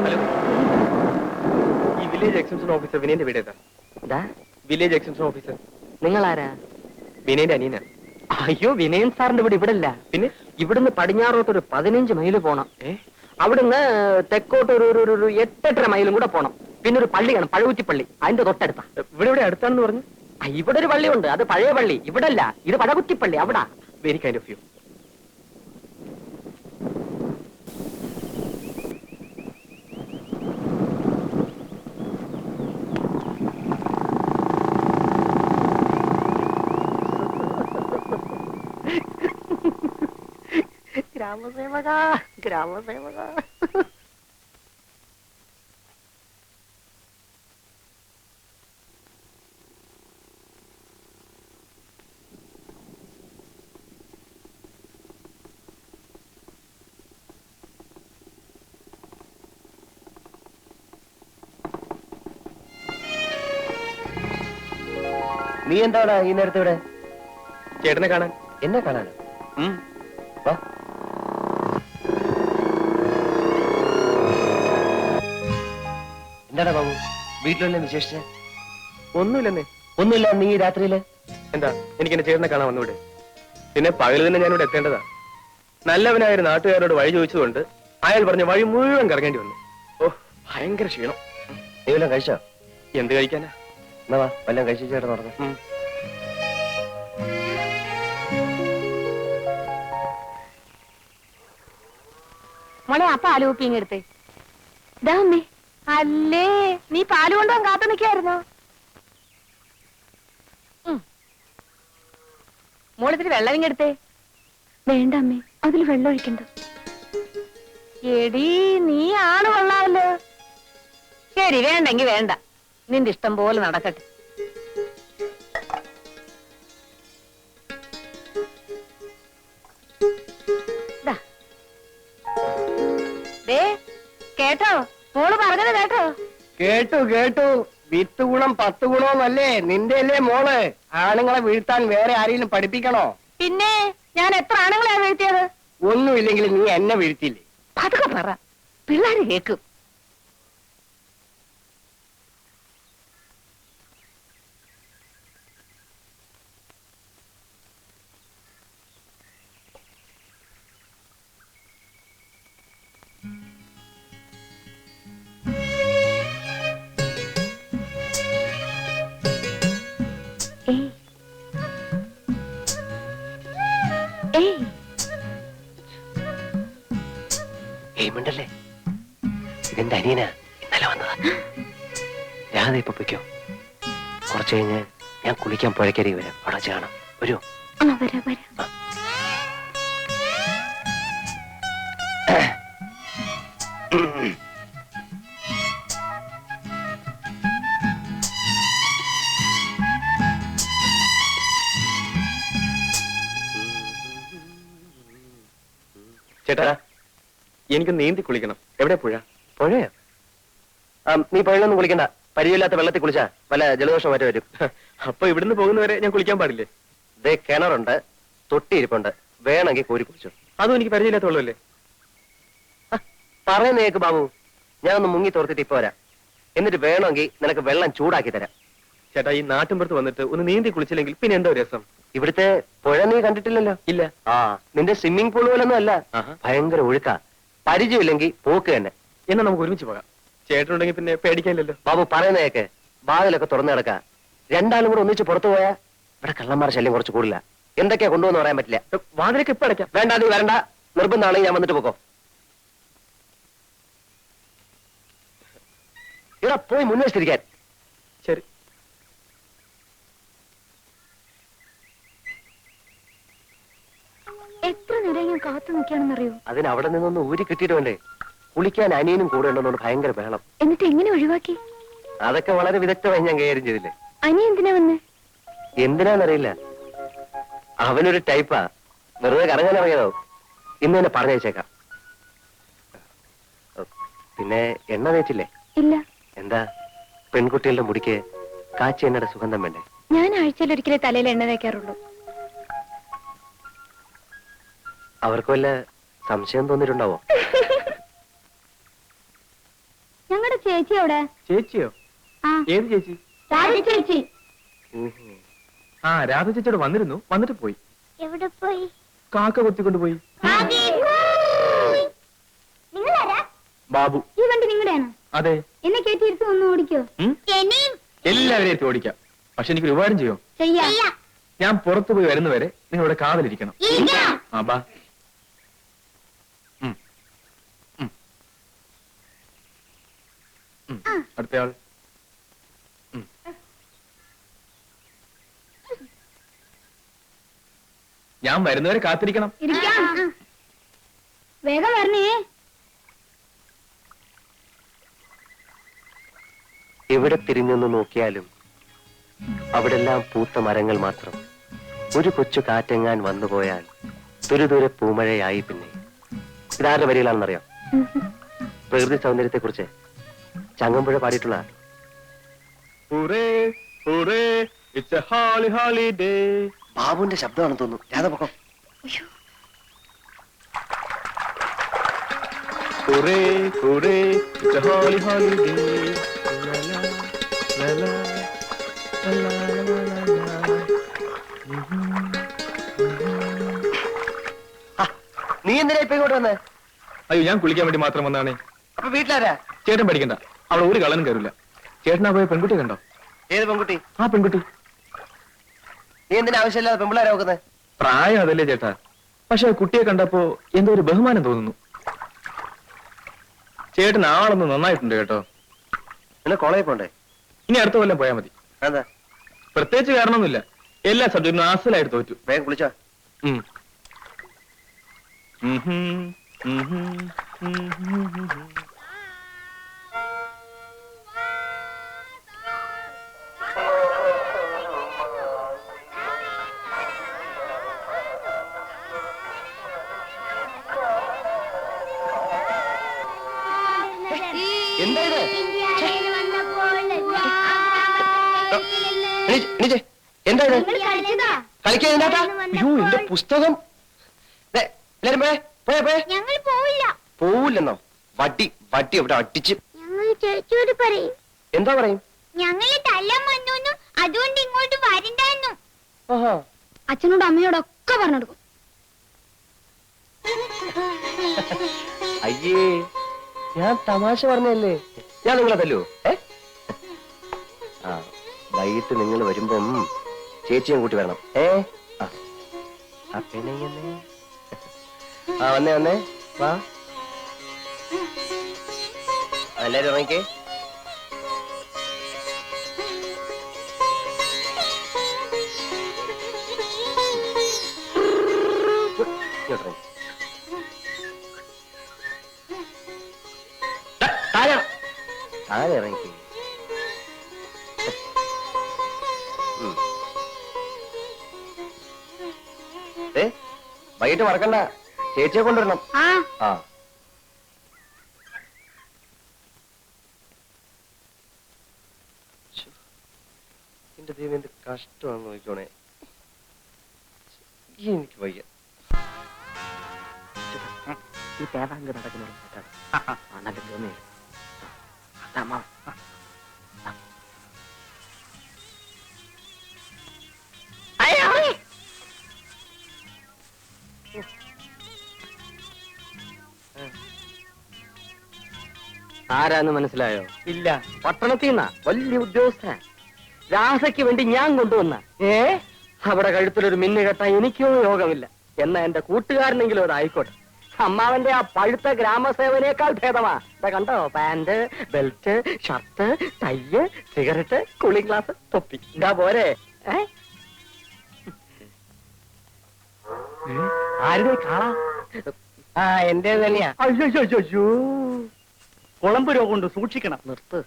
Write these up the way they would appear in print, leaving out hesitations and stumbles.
Hello, ഈ village extension officer വിനയന്റെ വീട് ഏതാ? വില്ലേജ് എക്സ്റ്റൻഷൻ ഓഫീസർ നിങ്ങൾ ആരാ? വിനയന്റെ അനിയനാ. അയ്യോ, വിനയൻ സാറിന്റെ വീട് ഇവിടെ ഇല്ല. പിന്നെ ഇവിടുന്ന് പടിഞ്ഞാറോട്ട് ഒരു 15 മൈല് പോണം. അവിടുന്ന് തെക്കോട്ട് ഒരു 8-8.5 മൈലും കൂടെ പോണം. പിന്നെ ഒരു പള്ളിയാണ്, പഴകുറ്റിപ്പള്ളി, അതിന്റെ തൊട്ടടുത്താ. ഇവിടെ അടുത്താണെന്ന് പറഞ്ഞു. ഇവിടെ ഒരു പള്ളിയുണ്ട്, അത് പഴയ പള്ളി. ഇവിടെ അല്ല, ഇത് പഴകുറ്റിപ്പള്ളി, അവിടെ. Very kind of you. ഗ്രാമസേവക, ഗ്രാമസേവക. നീ എന്താണ് ഈ നേരത്തെ ഇവിടെ? ചേട്ടനെ കാണാൻ. എന്നെ കാണാൻ? എന്താടാ ബാബു, വീട്ടിലെല്ലാം വിശേഷിച്ച്? ഒന്നുമില്ലെന്നേ. ഒന്നുമില്ല. നീ രാത്രിയില് എന്താ എനിക്ക് എന്റെ ചേട്ടനെ കാണാൻ വന്നൂടെ? പിന്നെ പകല് തന്നെ ഞാനിവിടെ എത്തേണ്ടതാ. നല്ലവനായ ഒരു നാട്ടുകാരോട് വഴി ചോദിച്ചതുകൊണ്ട് അയാൾ പറഞ്ഞ വഴി മുഴുവൻ കറങ്ങേണ്ടി വന്നു. ഓ, ഭയങ്കര ക്ഷീണം. നീ വല്ലതും കഴിച്ചോ? എന്ത് കഴിക്കാനാ? എന്നാ വാ, വല്ലതും കഴിച്ചു ചേട്ടൻ നടന്നു. മോളെ, ആ പാല് കുപ്പി ഇങ്ങെടുത്തേ. ഇതാ അമ്മേ. അല്ലേ, നീ പാല് കൊണ്ടുപോകാൻ കാത്തു നിൽക്കായിരുന്നോ? മോളിത്തിരി വെള്ളം ഇങ്ങെടുത്തേ. വേണ്ട അമ്മേ, അതിൽ വെള്ളം ഒഴിക്കണ്ട. എടി, നീ ആണ് കൊള്ളാമല്ലോ. ശരി, വേണ്ടെങ്കി വേണ്ട, നിന്റെ ഇഷ്ടം പോലെ നടക്കട്ടെ. കേട്ടോ, മോള് പറഞ്ഞത് കേട്ടോ? കേട്ടു കേട്ടു. 10 ഗുണം 10 ഗുണമെന്നല്ലേ നിന്റെ അല്ലേ മോള്? ആണുങ്ങളെ വീഴ്ത്താൻ വേറെ ആരെങ്കിലും പഠിപ്പിക്കണോ? പിന്നെ ഞാൻ എത്ര ആണുങ്ങളെയാ വീഴ്ത്തിയത്? ഒന്നുമില്ലെങ്കിൽ നീ എന്നെ വീഴ്ത്തില്ലേ? പതുക്കെ പറ, പിള്ളേര് കേക്കും. മിണ്ടല്ലേ, ഇതെന്റെ അനിയനാ, ഇന്നലെ വന്നതാ. രാധ ഇപ്പൊ പൊയ്ക്കോ. കുറച്ച് കഴിഞ്ഞ് ഞാൻ കുളിക്കാൻ പുഴക്കരി വരാം. അവിടെ വെച്ച് കാണാം. വരൂ. ചേട്ടാ, എനിക്ക് നീന്തി കുളിക്കണം. എവിടെ പുഴ? പുഴയോ? നീ പുഴയിലൊന്നും കുളിക്കണ്ട. പരിചയമില്ലാത്ത വെള്ളത്തിൽ കുളിച്ചാ വല്ല ജലദോഷം മറ്റേ വരും. അപ്പൊ ഇവിടുന്ന് പോകുന്നവരെ ഞാൻ കുളിക്കാൻ പാടില്ലേ? ദേ കിണറുണ്ട്, തൊട്ടിയിരിപ്പുണ്ട്, വേണമെങ്കിൽ കോരി കുളിച്ചു. അതും എനിക്ക് പരിചയമില്ലാത്ത വെള്ളമല്ലേ? പറയുന്നേക്ക് ബാബു, ഞാൻ ഒന്ന് മുങ്ങി തോർത്തിട്ട് ഇപ്പൊ വരാം. എന്നിട്ട് വേണമെങ്കിൽ നിനക്ക് വെള്ളം ചൂടാക്കി തരാം. ചേട്ടാ, ഈ നാട്ടിൻപുറത്ത് വന്നിട്ട് ഒന്ന് നീന്തി കുളിച്ചില്ലെങ്കിൽ പിന്നെ എന്തോ രസം. ഇവിടുത്തെ പുഴ നീ കണ്ടിട്ടില്ലല്ലോ? ഇല്ല. നിന്റെ സ്വിമ്മിംഗ് പൂൾ പോലൊന്നും അല്ല, ഭയങ്കര ഒഴുക്കാ. പരിചയമില്ലെങ്കിൽ പോക്ക് തന്നെ. എന്നാ നമുക്ക് ഒരുമിച്ച് പോകാം. ചേട്ടനുണ്ടെങ്കിൽ പിന്നെ പേടിക്കാനില്ലല്ലോ. ബാബു പറയുന്നേക്ക്, വാതിലൊക്കെ തുറന്നു കിടക്കാം. രണ്ടാളും കൂടെ ഒന്നിച്ച് പുറത്തു പോയാ ഇവിടെ കള്ളന്മാർ ശല്യം കുറച്ച് കൂടില്ല. എന്തൊക്കെയാ കൊണ്ടുവന്ന് പറയാൻ പറ്റില്ല. വാതിലൊക്കെ ഇപ്പൊ അടയ്ക്കാം. വേണ്ട, നീ വരണ്ട. നിർബന്ധമാണെങ്കിൽ ഞാൻ വന്നിട്ട് പോക്കോ. ഇവിടെ പോയി മുൻവശത്തിരിക്കാൻ. ശരി. എത്ര നേരം ഞാൻ കാത്തു നിൽക്കുകയാണെന്നറിയോ? അതിന് അവിടെ നിന്നൊന്ന് ഊരി കിട്ടിയിട്ട് വേണ്ടേ? കുളിക്കാൻ അനിയനും കൂടെ ഉണ്ടെന്നോണ്ട് ഭയങ്കര ബഹളം. എന്നിട്ട് എങ്ങനെ ഒഴിവാക്കി? അതൊക്കെ വളരെ വിദഗ്ധമായി ഞാൻ കൈകാര്യം ചെയ്തില്ലേ. അനിയ എന്തിനാ വന്ന്? എന്തിനാന്നറിയില്ല, അവനൊരു ടൈപ്പാ. വെറുതെ കറങ്ങാൻ ഇറങ്ങിയതോ. ഇന്ന് തന്നെ പറഞ്ഞയച്ചേക്കാം. പിന്നെ എണ്ണ തേച്ചില്ലേ? ഇല്ല. എന്താ, പെൺകുട്ടികളുടെ മുടിക്ക് കാച്ചി എണ്ണയുടെ സുഗന്ധം വേണ്ടേ? ഞാൻ ആഴ്ചയിൽ ഒരിക്കലേ തലയിൽ എണ്ണ തേക്കാറുള്ളൂ. അവർക്ക് വല്ല സംശയം തോന്നിയിട്ടുണ്ടാവോ? ചേച്ചി എവിടെ? ചേച്ചിയോ? ആ ഏത് ചേച്ചി? രാധ ചേച്ചി. ആ രാധ ചേച്ചിയോട് വന്നിരുന്നു, വന്നിട്ട് പോയി. എവിടെ പോയി? കാക്ക കൊത്തിക്കൊണ്ട് പോയി. നിങ്ങളാരാ? ബാബു. ഈ വണ്ടി നിങ്ങളുടെയാണോ? അതെ. എന്നെ കയറ്റിയിരുത്ത് ഒന്ന് ഓടിക്കോ. എല്ലാവരെയും എത്തി ഓടിക്കാം. പക്ഷെ എനിക്ക് ഉപകാരം ചെയ്യോ? ചെയ്യാം. ഞാൻ പുറത്തു പോയി വരുന്നവരെ നിങ്ങളുടെ കാവലിരിക്കണം. ആ ബാ. അടുത്തയാൾ. ഞാൻ വരുന്നവരെ കാത്തിരിക്കണം. വേഗം വരണേ. എവിടെ തിരിഞ്ഞൊന്ന് നോക്കിയാലും അവിടെല്ലാം പൂത്ത മരങ്ങൾ മാത്രം. ഒരു കൊച്ചു കാറ്റെങ്ങാൻ വന്നുപോയാൽ തുരുതുരെ പൂമഴയായി. പിന്നെ ഇതാരുടെ വരികളാണെന്നറിയാം? പ്രകൃതി സൗന്ദര്യത്തെ കുറിച്ച് ചങ്ങമ്പുഴ പാടിയിട്ടുള്ള. ബാബുവിന്റെ ശബ്ദമാണെന്ന് തോന്നുന്നു. രാധപക്കം. നീ എന്തിനാ ഇപ്പൊ ഇങ്ങോട്ട് വന്നേ? അയ്യോ, ഞാൻ കുളിക്കാൻ വേണ്ടി മാത്രം വന്നാണേ. അപ്പൊ വീട്ടിലാരാ? ചേട്ടൻ പഠിക്കണ്ട, അവിടെ ഒരു കള്ളനും കയറില്ല. ചേട്ടനാ പോയ പെൺകുട്ടി കണ്ടോ? ഏത് പെൺകുട്ടി? ആ പെൺകുട്ടി. നീ എന്തിനാ ആവശ്യമില്ലാതെ പെമ്പിളാരെ നോക്കുന്നത്? പ്രായം അതല്ലേ ചേട്ടാ, പക്ഷെ കുട്ടിയെ കണ്ടപ്പോ എന്തോ ഒരു ബഹുമാനം തോന്നുന്നു. ചേട്ടൻ ആളൊന്ന് നന്നായിട്ടുണ്ട് കേട്ടോ. പിന്നെ കോളേജിൽ പോണ്ടേ? ഇനി അടുത്ത കൊല്ലം പോയാൽ മതി. എന്താ? പ്രത്യേകിച്ച് കാരണമൊന്നുമില്ല, എല്ലാ സബ്ജക്റ്റിനും ആസലായിട്ട് തോറ്റു. വേഗം കുളിച്ചോ. എന്താ ഇത്? എന്താ ഇത്? കളിക്കാൻ? അയ്യോ, എന്റെ പുസ്തകം. എല്ലാരും പോയേ. ഞങ്ങൾ പോവില്ല. പോവില്ലെന്നോ? വട്ടി വട്ടി ഇവിടെ അടിച്ച്. ഞങ്ങൾ ചേച്ചിയോട് പറയും. എന്താ പറയും? ഞങ്ങള് തല്ലാൻ വന്നു, അതുകൊണ്ട് ഇങ്ങോട്ട് വരണ്ടായിരുന്നു. ആഹാ. അച്ഛനോട് അമ്മയോടൊക്കെ പറഞ്ഞെടുക്കും. അയ്യേ, ഞാൻ തമാശ പറഞ്ഞല്ലേ. ഞാൻ നിങ്ങളെ തല്ലൂ? ആ, വൈകിട്ട് നിങ്ങൾ വരുമ്പം ചേച്ചിയും കൂട്ടി വരണം. പെണ്ണെ. ആ, വന്നേ വാ. എല്ലാരും ഇറങ്ങിക്കേ. താഴെ ഇറങ്ങിക്കേ. വൈകിട്ട് മറക്കണ്ട, ചേച്ചിയെ കൊണ്ടുവരണം. ആ, എന്റെ ദൈവം, എന്ത് കഷ്ടമാണെന്ന് നോക്കണേ. എനിക്ക് വയ്യ. ഈ തേവാങ്ക് നടക്കുന്ന നല്ല ഗമേ. ആരാന്ന് മനസ്സിലായോ? ഇല്ല. പട്ടണത്തിൽ നിന്നാ, വലിയ ഉദ്യോഗസ്ഥനാ. രാധയ്ക്ക് വേണ്ടി ഞാൻ കൊണ്ടുവന്ന. അവിടെ കഴുത്തിലൊരു മിന്നു കെട്ടാൻ എനിക്കോ യോഗമില്ല. എന്നാ എന്റെ കൂട്ടുകാരനെങ്കിലും അതായിക്കോട്ടെ. അമ്മാവന്റെ ആ പഴുത്ത ഗ്രാമസേവനേക്കാൾ ഭേദമാ. ഇതാ കണ്ടോ, pant, belt, shirt, tie, cigarette, cooling glass, തൊപ്പി. ഇതാ പോരെ. ആരുടെ കാണാ? ആ, എന്റെ തന്നെയാ. അയ്യോ, കുളമ്പ് രോഗം കൊണ്ട് സൂക്ഷിക്കണം. നിർത്ത്.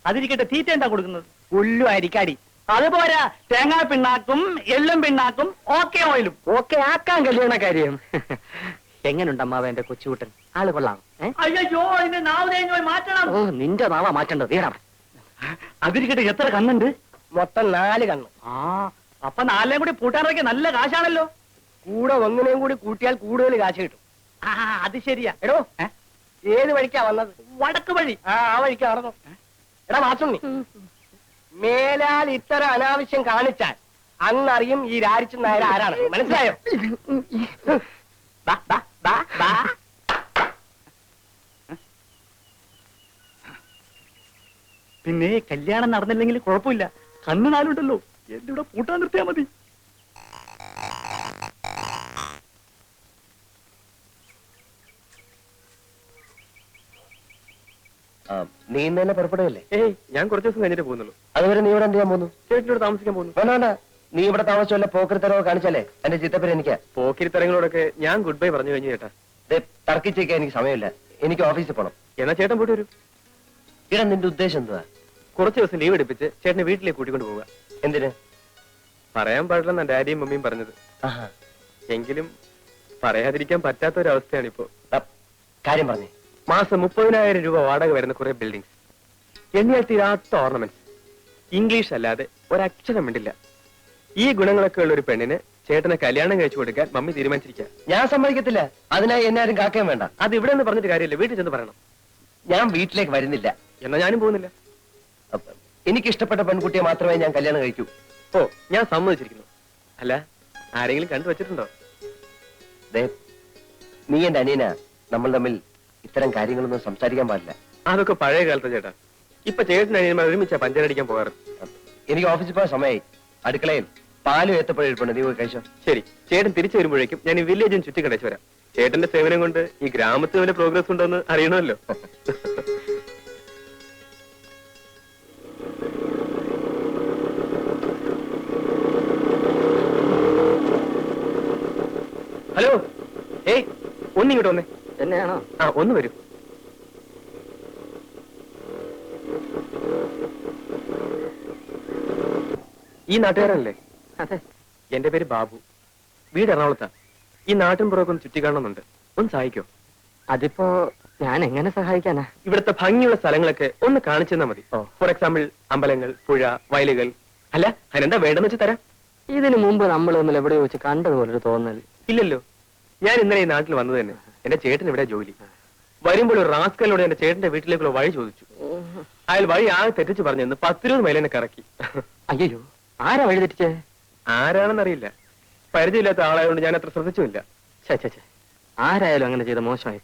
അതിരിക്കട്ടെ, തീറ്റ എന്താ കൊടുക്കുന്നത്? പുല്ലും അരിക്കാടി. അതുപോരാ, തേങ്ങാ പിണ്ണാക്കും എള്ളും പിണ്ണാക്കും ഓക്കെ ഓയിലും. ഓക്കെ ആക്കാൻ കല്യാണ കാര്യം. എങ്ങനുണ്ട് അമ്മാവ എന്റെ കൊച്ചുകൂട്ടൻ? ആള് കൊള്ളാം. അയ്യോ, മാറ്റണം. ഓ, നിന്റെ നാവാ മാറ്റേണ്ടത്. തീരാ. അതിരിക്കട്ടെ, എത്ര കണ്ണുണ്ട്? മൊത്തം 4 കണ്ണ്. ആ, അപ്പൊ 4 കൂടി കൂട്ടാനൊക്കെ നല്ല കാശാണല്ലോ. കൂടെ ഒന്നിനെയും കൂടി കൂട്ടിയാൽ കൂടുതൽ കാശ് കിട്ടും. ആ, അത് ശരിയാ. എടോ, ഏത് വഴിക്കാ വന്നത്? വടക്ക് വഴി ആ വഴിക്ക് നടന്നു. എടാ വാസുണ്ണി, മേലാൽ ഇത്തരം അനാവശ്യം കാണിച്ചാൽ അന്നറിയും ഈ രാരിച്ചു നായർ ആരാണ്. മനസ്സിലായോ? ബാ, ബാ, ബാ, ബാ. പിന്നെ കല്യാണം നടന്നില്ലെങ്കിൽ കുഴപ്പമില്ല, കണ്ണു നാലുണ്ടല്ലോ, എന്റെ ഇവിടെ പൂട്ടാൻ നിർത്തിയാ മതി. നീ ഇന്ന് തന്നെ പുറപ്പെടുകയല്ലേ? ഏയ്, ഞാൻ കുറച്ച് ദിവസം കഴിഞ്ഞിട്ട് പോകുന്നുള്ളൂ. അതുവരെ നീ ഇവിടെ എന്ത് ചെയ്യാൻ പോകുന്നു? ചേട്ടനോട് താമസിക്കാൻ പോകുന്നു. വേണ്ട വേണ്ട, നീ ഇവിടെ താമസിച്ചല്ല പോക്കരുത്തരവോ കാണിച്ചാലേ എന്റെ ചിത്തപ്പേര് എനിക്കാ. പോക്കിരിത്തരങ്ങളോടൊക്കെ ഞാൻ ഗുഡ് ബൈ പറഞ്ഞു കഴിഞ്ഞു ചേട്ടാ. തർക്കിച്ചേക്കാൻ എനിക്ക് സമയമില്ല, എനിക്ക് ഓഫീസിൽ പോണം. എന്നാ ചേട്ടൻ പോയിട്ട് വരൂ. ഇടാ, നിന്റെ ഉദ്ദേശം എന്തുവാ? കുറച്ച് ദിവസം ലീവ് എടുപ്പിച്ച് ചേട്ടനെ വീട്ടിലേക്ക് കൂട്ടിക്കൊണ്ട് പോവുക. എന്തിന്? പറയാൻ പാടില്ലെന്നാ ഡാഡിയും മമ്മിയും പറഞ്ഞത്. ആഹാ, എങ്കിലും പറയാതിരിക്കാൻ പറ്റാത്ത ഒരു അവസ്ഥയാണിപ്പോ. കാര്യം പറഞ്ഞേ. മാസം 30,000 രൂപ വാടക വരുന്ന കുറെ ബിൽഡിംഗ്സ്, എണ്ണിയാൽ തീരാത്ത ഓർണമെന്റ്സ്, ഇംഗ്ലീഷ് അല്ലാതെ ഒരക്ഷരം മിണ്ടില്ല. ഈ ഗുണങ്ങളൊക്കെ ഉള്ള ഒരു പെണ്ണിന് ചേട്ടനെ കല്യാണം കഴിച്ചു കൊടുക്കാൻ മമ്മി തീരുമാനിച്ചിരിക്കുക. ഞാൻ സമ്മതിക്കത്തില്ല. അതിനായി എന്നെ ആരും കാക്കുകയും വേണ്ട. അത് ഇവിടെ നിന്ന് പറഞ്ഞിട്ട് കാര്യമില്ല, വീട്ടിൽ ചെന്ന് പറയണം. ഞാൻ വീട്ടിലേക്ക് വരുന്നില്ല. എന്നാ ഞാനും പോകുന്നില്ല. എനിക്ക് ഇഷ്ടപ്പെട്ട പെൺകുട്ടിയെ മാത്രമേ ഞാൻ കല്യാണം കഴിക്കൂ. ഓ, ഞാൻ സമ്മതിച്ചിരിക്കുന്നു. അല്ല, ആരെങ്കിലും കണ്ടു വെച്ചിട്ടുണ്ടോ? ദേ, നീ എന്റെ അനിയനാ. നമ്മൾ തമ്മിൽ ഇത്തരം കാര്യങ്ങളൊന്നും സംസാരിക്കാൻ പാടില്ല. അതൊക്കെ പഴയ കാലത്തെ ചേട്ടാ. ഇപ്പൊ ചേട്ടൻ അനിയന്മാർ ഒരുമിച്ചാ പഞ്ചരടിക്കാൻ പോകാറ്. എനിക്ക് ഓഫീസിൽ പോകാൻ സമയമായി. അടുക്കളയിൽ പാലും ഏത്തപ്പഴം നീ പോയി കഴിച്ചോ. ശരി, ചേട്ടൻ തിരിച്ചു വരുമ്പോഴേക്കും ഞാൻ ഈ വില്ലേജും ചുറ്റി കടച്ചു വരാം. ചേട്ടന്റെ സേവനം കൊണ്ട് ഈ ഗ്രാമത്തിൽ വല്ല പ്രോഗ്രസ് ഉണ്ടോന്ന് അറിയണമല്ലോ. ഹലോ, ഏയ്, ഒന്നിങ്ങോട്ട് വന്നേ. എന്നെയാണോ? ആ, ഒന്ന് വരൂ. ഈ നാട്ടുകാരനല്ലേ? അതെ. എന്റെ പേര് ബാബു, വീട് എറണാകുളത്താ. ഈ നാട്ടിൻ പുറമൊക്കെ ഒന്ന് ചുറ്റിക്കാണുന്നുണ്ട്, ഒന്ന് സഹായിക്കോ? അതിപ്പോ ഞാൻ എങ്ങനെ സഹായിക്കാനാ? ഇവിടുത്തെ ഭംഗിയുള്ള സ്ഥലങ്ങളൊക്കെ ഒന്ന് കാണിച്ചു തന്നാ മതി. ഓ. ഫോർ എക്സാമ്പിൾ, അമ്പലങ്ങൾ, പുഴ, വയലുകൾ. അല്ല, അതിനെന്താ വേണ്ടെന്ന് വെച്ച് തരാം. ഇതിനു മുമ്പ് നമ്മൾ തമ്മിൽ എവിടെ വെച്ച് കണ്ടതുപോലൊരു തോന്നൽ. ഇല്ലല്ലോ, ഞാൻ ഇന്നലെ ഈ നാട്ടിൽ വന്നത് തന്നെ. എന്റെ ചേട്ടൻ ഇവിടെ ജോലി. വരുമ്പോൾ ഒരു റാസ്കലിനോട് എന്റെ ചേട്ടന്റെ വീട്ടിലേക്കുള്ള വഴി ചോദിച്ചു. അയാൾ വഴി ആകെ തെറ്റിച്ച് പറഞ്ഞു 10-20 മൈൽ എന്നെ കറക്കി. അയ്യോ, ആരാ വഴി തെറ്റിച്ചേ? ആരാണെന്നറിയില്ല, പരിചയമില്ലാത്ത ആളായതുകൊണ്ട് ഞാൻ അത്ര ശ്രദ്ധിച്ചുമില്ല. ചേ, ആരായാലും അങ്ങനെ ചെയ്ത മോശമായി.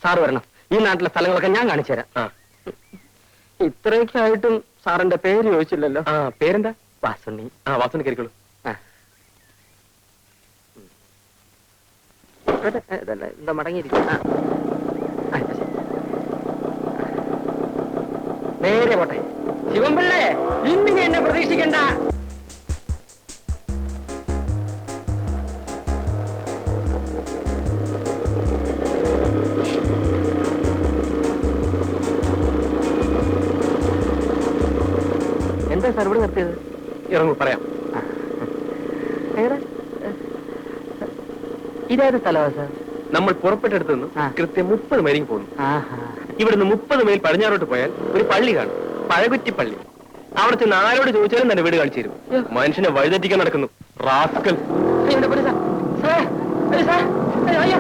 സാറ് വരണം, ഈ നാട്ടിലെ സ്ഥലങ്ങളൊക്കെ ഞാൻ കാണിച്ചു തരാം. ആ ഇത്രയൊക്കെ ആയിട്ടും സാറിന്റെ പേര് ചോദിച്ചില്ലല്ലോ. ആ, പേരെന്താ? വാസുണ്ണി. ആ, വാസന കയറിക്കോളൂ. എന്താ മടങ്ങിയിരിക്കും? നേരെ പോട്ടെ. ശിവൻപിള്ളേ, ഇന്നിനി എന്നെ പ്രതീക്ഷിക്കണ്ട. എന്താ സാർ ഇവിടെ നിർത്തിയത്? ഇറങ്ങൂ, പറയാം. ഇതേത് സ്ഥലമാ സാർ? നമ്മൾ പുറപ്പെട്ടെടുത്ത് നിന്ന് ആ. കൃത്യം 30 മൈലിങ് പോകുന്നു. ആഹാ. ഇവിടുന്ന് 30 മൈൽ പടിഞ്ഞാറോട്ട് പോയാൽ ഒരു പള്ളി കാണും, പഴകുറ്റി പള്ളി. അവിടെ ചെന്ന് ആരോട് ചോദിച്ചാലും തന്നെ വീട് കാണിച്ചു തരും. മനുഷ്യനെ വഴിതെറ്റിക്കാൻ നടക്കുന്നു റാസ്കൽ. എന്റെ പൊന്നു സാർ, സാർ, അയ്യോ സാർ, അയ്യോ, അയ്യോ,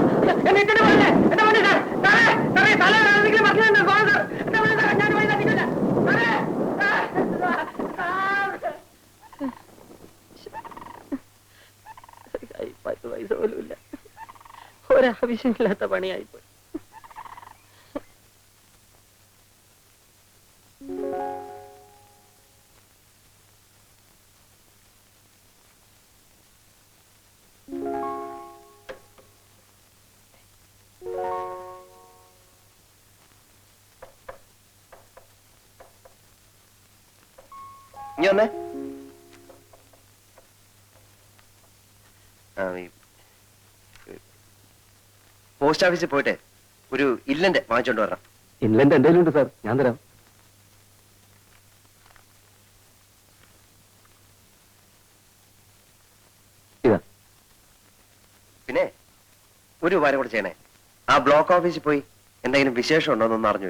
എന്നെ ഇട്ടിട്ട് പോകല്ലേ, എന്റെ പൊന്നു സാർ, സാറേ, സാറേ, തല ആരെങ്കിലും മറക്കുന്നുണ്ടോ? പോകാം സാർ, എന്റെ പൊന്നു സാർ, ഞാൻ വഴി തെറ്റിക്കില്ല. സാറേ, സാർ, 10 പൈസ പോലും ഇല്ല, ഒരാവശ്യമില്ലാത്ത പണിയായിപ്പോയി. നീ വന്നേ. പോസ്റ്റ് ഓഫീസിൽ പോയിട്ട് ഒരു ഇല്ലന്റെ വാങ്ങിച്ചോണ്ട് വരണം. ഇല്ലെന്റെ എന്തെങ്കിലും ഉണ്ട് സാർ, ഞാൻ തരാം. ഇതാ. പിന്നെ ഒരു ഉപകാരം കൂടെ ചെയ്യണേ. ആ ബ്ലോക്ക് ഓഫീസിൽ പോയി എന്തെങ്കിലും വിശേഷം ഉണ്ടോ എന്നൊന്ന് അറിഞ്ഞു വരും.